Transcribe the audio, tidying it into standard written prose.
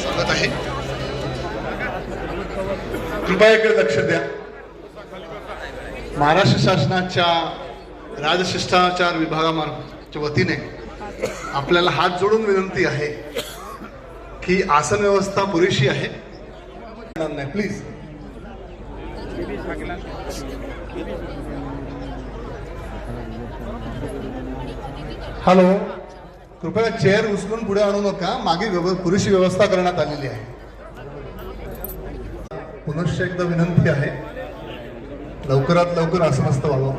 स्वागत आहे. कृपया इकडे लक्ष द्या. महाराष्ट्र शासनाच्या राजशिष्टाचार विभागाच्या वतीने आपल्याला हात जोडून विनंती आहे की आसन व्यवस्था पुरेशी आहे. प्लीज. हॅलो, कृपया चेअर उचलून पुढे आणू नका. मागे पुरेशी व्यवस्था करण्यात आलेली आहे. पुनश्च एकदा विनंती आहे, लवकरात लवकर आसनस्थ व्हावं.